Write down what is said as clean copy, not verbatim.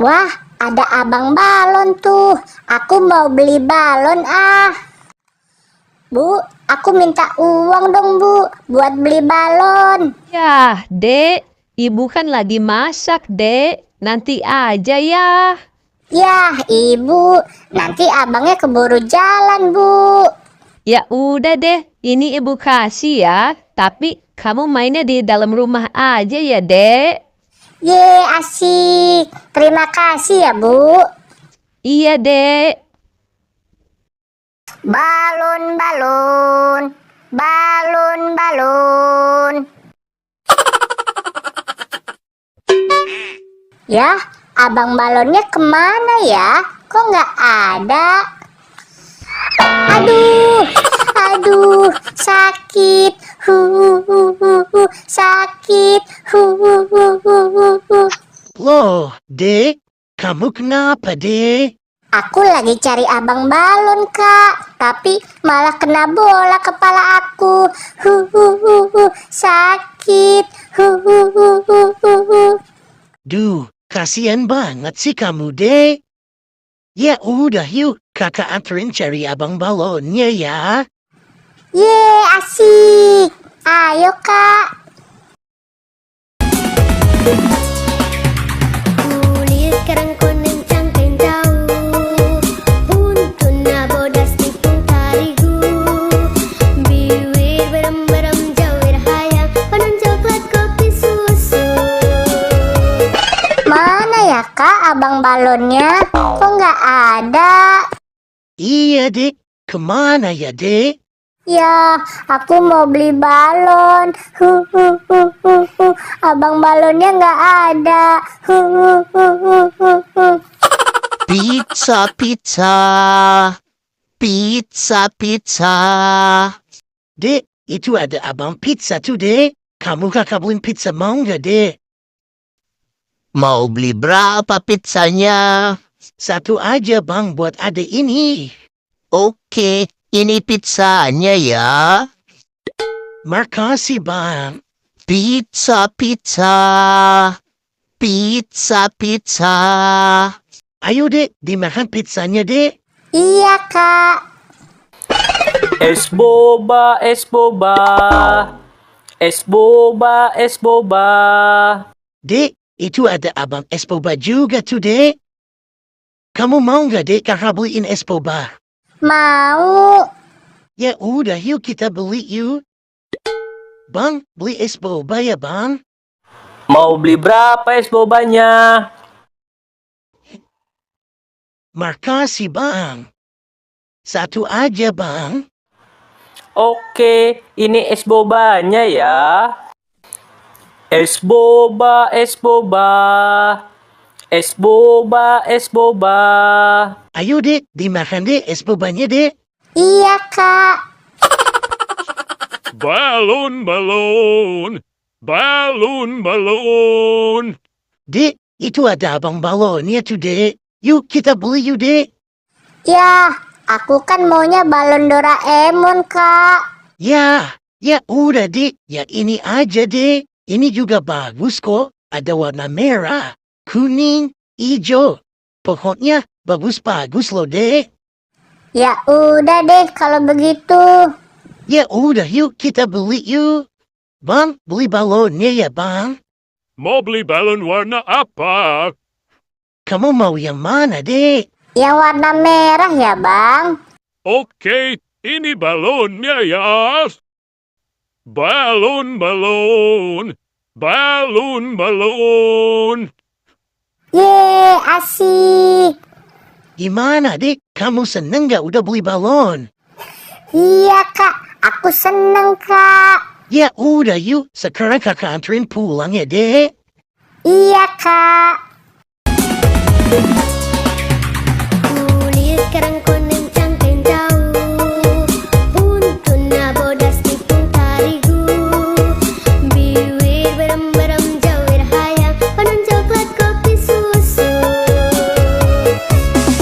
Wah, ada abang balon tuh. Aku mau beli balon ah. Bu, aku minta uang dong bu, buat beli balon. Yah, Dek, Ibu kan lagi masak, Dek. Nanti aja ya. Yah ibu, nanti abangnya keburu jalan bu. Ya udah deh, ini Ibu kasih ya. Tapi kamu mainnya di dalam rumah aja ya, Dek. Ye, asik. Terima kasih ya bu. Iya, Dek. Balon, balon, balon, balon. Ya, abang balonnya kemana ya? Kok nggak ada? Aduh, aduh, sakit. Sakit. Loh, Dek, kamu kenapa, Dek? Aku lagi cari abang balon, Kak. Tapi malah kena bola kepala aku. Sakit. Duh, kasihan banget sih kamu, Dek. Ya udah, yuk kakak anterin cari abang balonnya ya. Ye, asik. Ayo, Kak. Kulit kerang koneng cangkeng tahu untuk nabodas tikung tarigu biwir berem-berem jawir hayang panen coklat kopi susu. Mana ya, Kak, abang balonnya? Kok nggak ada? Iya, Dek. Kemana ya, Dek? Ya, aku mau beli balon. Abang balonnya nggak ada. Pizza, pizza. Pizza, pizza. Dek, itu ada abang pizza tuh, Dek. Kamu kakak beliin pizza mau nggak, Dek? Mau beli berapa pizzanya? Satu aja, Bang, buat adek ini. Oke, ini pizzanya ya. Makasih, Bang. Pizza, pizza. Pizza, pizza. Ayo, Dek, dimakan pizzanya, Dek. Iya, Kak. Es boba, es boba. Es boba, es boba. Dek, itu ada abang es boba juga tuh, Dek. Kamu mau nggak, Dek, kakak beliin es boba? Mau. Ya udah, yuk kita beli yuk. Bang, beli es boba ya, Bang. Mau beli berapa es bobanya? Makasih, Bang. Satu aja, Bang. Oke, ini es bobanya ya. Es boba, es boba. Es boba, es boba. Ayo, Dek, dimakan, Dek, es bobanya, Dek. Iya, Kak. Balon, balon. Balon, balon. Dek, itu ada abang balonnya tuh, Dek. Yuk kita beli yuk, Dek. Ya, aku kan maunya balon Doraemon, Kak. Ya udah, Dek. Ya ini aja, Dek. Ini juga bagus kok. Ada warna merah, kuning, hijau. Pokoknya bagus-bagus loh, Dek. Ya udah deh kalau begitu. Ya udah, yuk kita beli yuk. Bang, beli balonnya ya, Bang. Mau beli balon warna apa? Kamu mau yang mana, Dek? Yang warna merah ya, Bang. Oke, ini balonnya ya. Balon, balon. Balon, balon. Ye, asik. Gimana, Dek? Kamu seneng gak udah beli balon? Iya, Kak. Aku seneng, Kak. Ya udah, yuk. Sekarang kakak anterin pulang ya, Dek. Iya, Kak. Kulit kerang